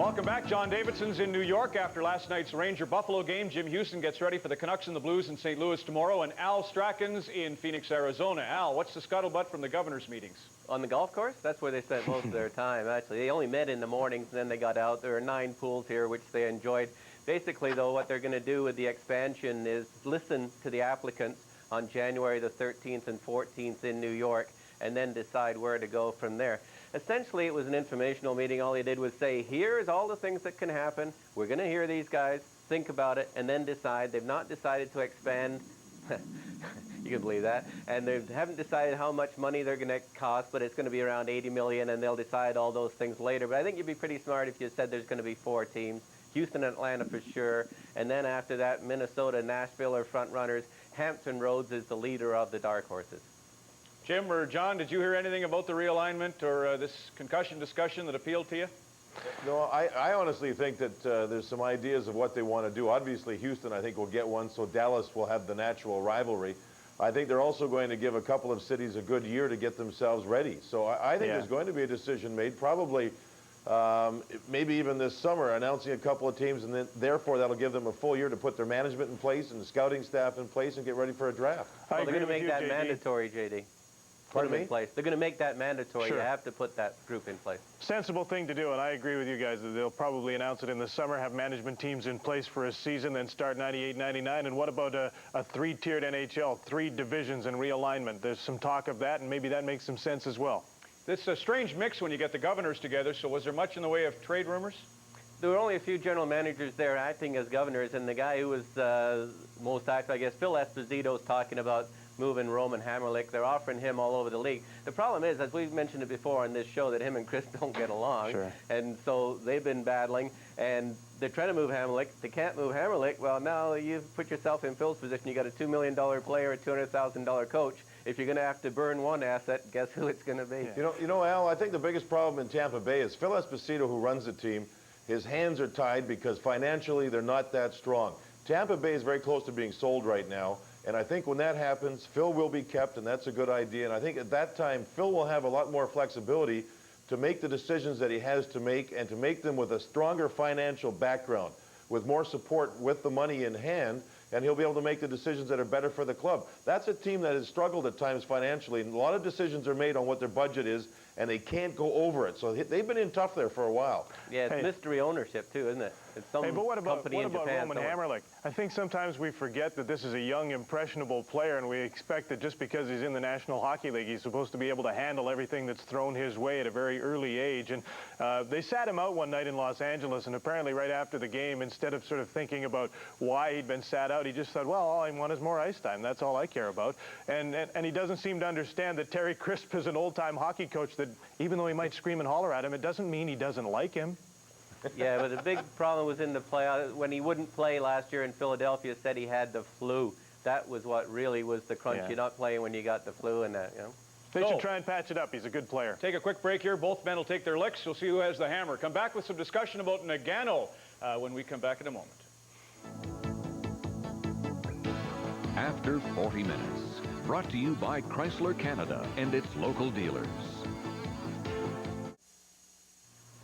Welcome back. John Davidson's in New York after last night's Ranger-Buffalo game. Jim Hughson gets ready for the Canucks and the Blues in St. Louis tomorrow, and Al Strachan's in Phoenix, Arizona. Al, what's the scuttlebutt from the governor's meetings? On the golf course? That's where they spent most of their time, actually. They only met in the mornings, and then they got out. There are 9 pools here, which they enjoyed. Basically, though, what they're going to do with the expansion is listen to the applicants on January the 13th and 14th in New York, and then decide where to go from there. Essentially, it was an informational meeting. All they did was say, here's all the things that can happen. We're going to hear these guys, think about it, and then decide. They've not decided to expand. You can believe that. And they haven't decided how much money they're going to cost, but it's going to be around $80 million, and they'll decide all those things later. But I think you'd be pretty smart if you said there's going to be 4 teams. Houston and Atlanta for sure. And then after that, Minnesota, Nashville are front runners. Hampton Roads is the leader of the dark horses. Jim or John, did you hear anything about the realignment or this concussion discussion that appealed to you? No, I honestly think that there's some ideas of what they want to do. Obviously, Houston, I think, will get one, so Dallas will have the natural rivalry. I think they're also going to give a couple of cities a good year to get themselves ready. So I think there's going to be a decision made, probably maybe even this summer, announcing a couple of teams, and then therefore that'll give them a full year to put their management in place and the scouting staff in place and get ready for a draft. Well, they're going to make that mandatory, JD. Put them in place. They're going to make that mandatory. Sure. You have to put that group in place. Sensible thing to do, and I agree with you guys that they'll probably announce it in the summer, have management teams in place for a season, then start 98-99. And what about a 3-tiered NHL, 3 divisions and realignment? There's some talk of that, and maybe that makes some sense as well. This is a strange mix when you get the governors together, so was there much in the way of trade rumors? There were only a few general managers there acting as governors, and the guy who was most active, I guess, Phil Esposito's talking about moving Roman Hamrlik. They're offering him all over the league. The problem is, as we've mentioned it before on this show, that him and Chris don't get along. Sure. And so they've been battling, and they're trying to move Hamrlik. They can't move Hamrlik. Well, now you've put yourself in Phil's position. You got a $2 million player, a $200,000 coach. If you're going to have to burn one asset, guess who it's going to be? Yeah. You know, Al, I think the biggest problem in Tampa Bay is Phil Esposito, who runs the team. His hands are tied because financially they're not that strong. Tampa Bay is very close to being sold right now. And I think when that happens, Phil will be kept, and that's a good idea. And I think at that time, Phil will have a lot more flexibility to make the decisions that he has to make, and to make them with a stronger financial background, with more support with the money in hand, and he'll be able to make the decisions that are better for the club. That's a team that has struggled at times financially, and a lot of decisions are made on what their budget is, and they can't go over it. So they've been in tough there for a while. Yeah, it's mystery ownership, too, isn't it? It's some but what about Japan Roman Hamrlik? I think sometimes we forget that this is a young, impressionable player, and we expect that just because he's in the National Hockey League, he's supposed to be able to handle everything that's thrown his way at a very early age. And they sat him out one night in Los Angeles, and apparently right after the game, instead of sort of thinking about why he'd been sat out, he just said, well, all I want is more ice time. That's all I care about. And he doesn't seem to understand that Terry Crisp is an old-time hockey coach that even though he might scream and holler at him, it doesn't mean he doesn't like him. Yeah, but the big problem was in the playoffs. When he wouldn't play last year in Philadelphia, said he had the flu. That was what really was the crunch. Yeah. You're not playing when you got the flu and that, you know. They should try and patch it up. He's a good player. Take a quick break here. Both men will take their licks. We'll see who has the hammer. Come back with some discussion about Nagano when we come back in a moment. After 40 minutes, brought to you by Chrysler Canada and its local dealers.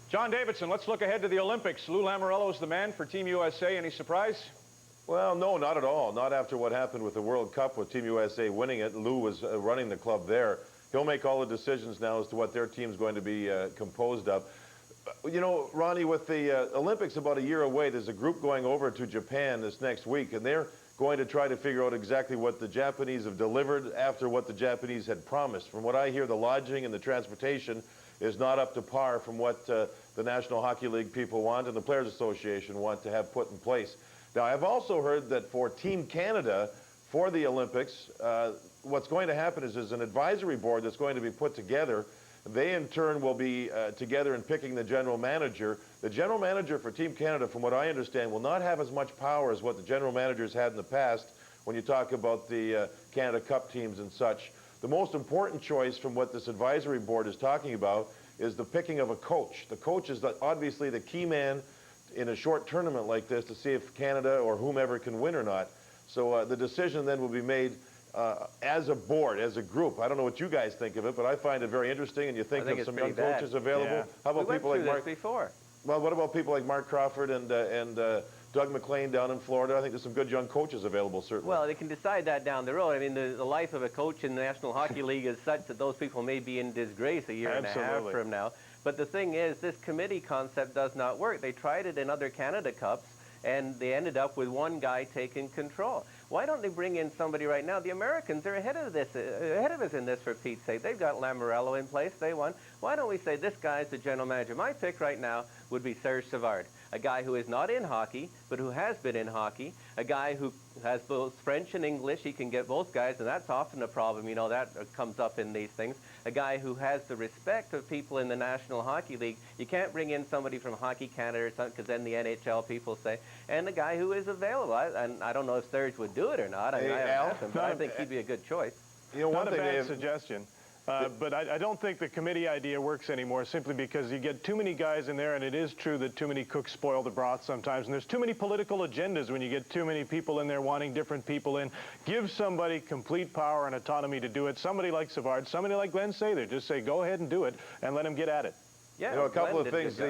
John Davidson, let's look ahead to the Olympics. Lou Lamoriello's the man for Team USA. Any surprise? Well, no, not at all. Not after what happened with the World Cup with Team USA winning it. Lou was running the club there. He'll make all the decisions now as to what their team's going to be composed of. You know, Ronnie, with the Olympics about a year away, there's a group going over to Japan this next week, and they're going to try to figure out exactly what the Japanese have delivered after what the Japanese had promised. From what I hear, the lodging and the transportation is not up to par from what the National Hockey League people want and the Players Association want to have put in place. Now, I've also heard that for Team Canada, for the Olympics, what's going to happen is there's an advisory board that's going to be put together. They, in turn, will be together in picking the general manager. The general manager for Team Canada, from what I understand, will not have as much power as what the general managers had in the past when you talk about the Canada Cup teams and such. The most important choice from what this advisory board is talking about is the picking of a coach. The coach is obviously the key man in a short tournament like this to see if Canada or whomever can win or not. So the decision then will be made as a board, as a group. I don't know what you guys think of it, but I find it very interesting, and you think of some young coaches available. Yeah. How about people like Mark? Before. Well, what about people like Mark Crawford and Doug McLean down in Florida? I think there's some good young coaches available, certainly. Well, they can decide that down the road. I mean, the life of a coach in the National Hockey League is such that those people may be in disgrace a year and a half from now. But the thing is, this committee concept does not work. They tried it in other Canada Cups, and they ended up with one guy taking control. Why don't they bring in somebody right now? The Americans are ahead of us in this, for Pete's sake. They've got Lamorello in place. They won. Why don't we say this guy's the general manager? My pick right now would be Serge Savard, a guy who is not in hockey, but who has been in hockey, a guy who has both French and English. He can get both guys, and that's often a problem. You know, that comes up in these things. A guy who has the respect of people in the National Hockey League. You can't bring in somebody from Hockey Canada or something, because then the NHL people say, and a guy who is available. And I don't know if Serge would do it or not. I haven't asked him, but I think he'd be a good choice. You know, not a bad suggestion. But I don't think the committee idea works anymore, simply because you get too many guys in there, and it is true that too many cooks spoil the broth sometimes, and there's too many political agendas when you get too many people in there wanting different people in. Give somebody complete power and autonomy to do it. Somebody like Savard, somebody like Glenn Sather, just say, go ahead and do it, and let him get at it. Yeah, you know, a couple of things.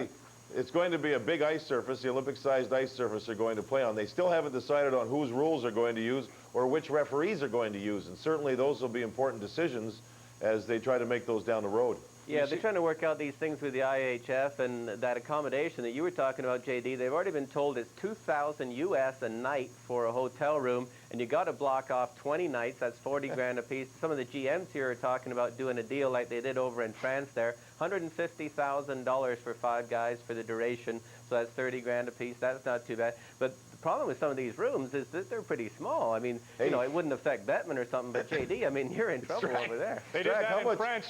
It's going to be a big ice surface, the Olympic-sized ice surface they're going to play on. They still haven't decided on whose rules they're going to use or which referees are going to use, and certainly those will be important decisions as they try to make those down the road. Yeah, they're trying to work out these things with the IHF, and that accommodation that you were talking about, JD, they've already been told it's $2,000 US a night for a hotel room, and you got to block off 20 nights. That's 40 grand a piece. Some of the GMs here are talking about doing a deal like they did over in France there, $150,000 for 5 guys for the duration, so that's 30 grand a piece. That's not too bad. But the problem with some of these rooms is that they're pretty small. I mean, you know, it wouldn't affect Bettman or something, but JD, I mean, you're in trouble over there. They did that in France.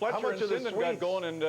Fletcher and Sinden got going, and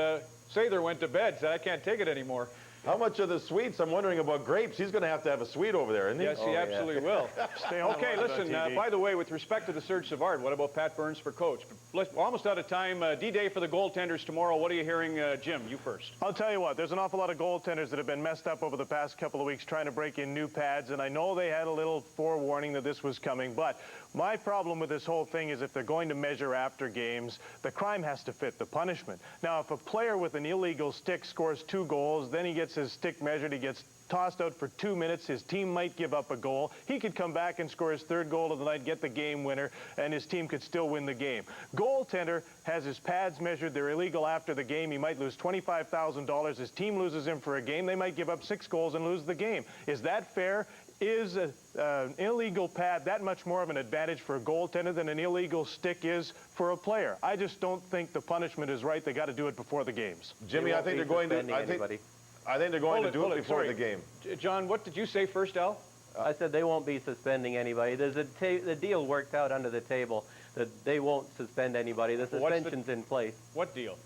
Sather went to bed, said, I can't take it anymore. How much of the suites? I'm wondering about Grapes. He's going to have a suite over there, isn't he? Yes, he absolutely will. Okay, listen, by the way, with respect to the Serge Savard, what about Pat Burns for coach? We're almost out of time. D-Day for the goaltenders tomorrow. What are you hearing, Jim? You first. I'll tell you what, there's an awful lot of goaltenders that have been messed up over the past couple of weeks trying to break in new pads, and I know they had a little forewarning that this was coming, but my problem with this whole thing is if they're going to measure after games, the crime has to fit the punishment. Now, if a player with an illegal stick scores 2 goals, then he gets his stick measured, he gets tossed out for 2 minutes, his team might give up a goal. He could come back and score his 3rd goal of the night, get the game winner, and his team could still win the game. Goaltender has his pads measured, they're illegal after the game, he might lose $25,000, his team loses him for a game, they might give up 6 goals and lose the game. Is that fair? Is an illegal pad that much more of an advantage for a goaltender than an illegal stick is for a player? I just don't think the punishment is right. They got to do it before the games. Jimmy, I think they're going to. I think they're going to do it before the game. John, what did you say first, Al? I said they won't be suspending anybody. There's the deal worked out under the table that they won't suspend anybody. The suspension's in place. What deal?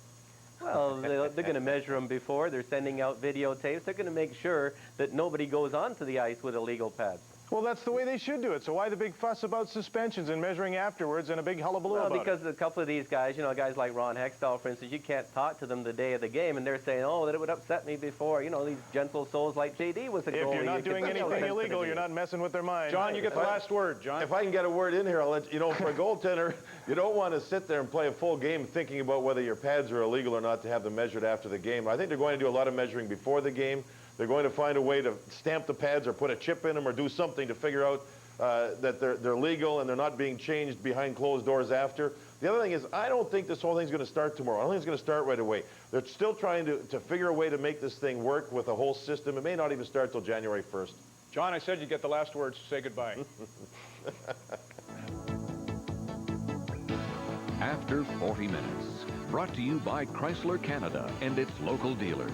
Well, they're going to measure them before. They're sending out videotapes. They're going to make sure that nobody goes onto the ice with illegal pads. Well, that's the way they should do it. So why the big fuss about suspensions and measuring afterwards and a big hullabaloo about it? Well, because a couple of these guys, you know, guys like Ron Hextall, for instance, you can't talk to them the day of the game, and they're saying, oh, that it would upset me before. You know, these gentle souls like JD was a goalie. If you're not doing anything illegal, you're not messing with their mind. John, you get the last word, John. If I can get a word in here, I'll let you know, for a goaltender, you don't want to sit there and play a full game thinking about whether your pads are illegal or not to have them measured after the game. I think they're going to do a lot of measuring before the game. They're going to find a way to stamp the pads or put a chip in them or do something to figure out that they're legal and they're not being changed behind closed doors after. The other thing is, I don't think this whole thing's going to start tomorrow. I don't think it's going to start right away. They're still trying to figure a way to make this thing work with a whole system. It may not even start till January 1st. John, I said you get the last words to say goodbye. After 40 minutes, brought to you by Chrysler Canada and its local dealers.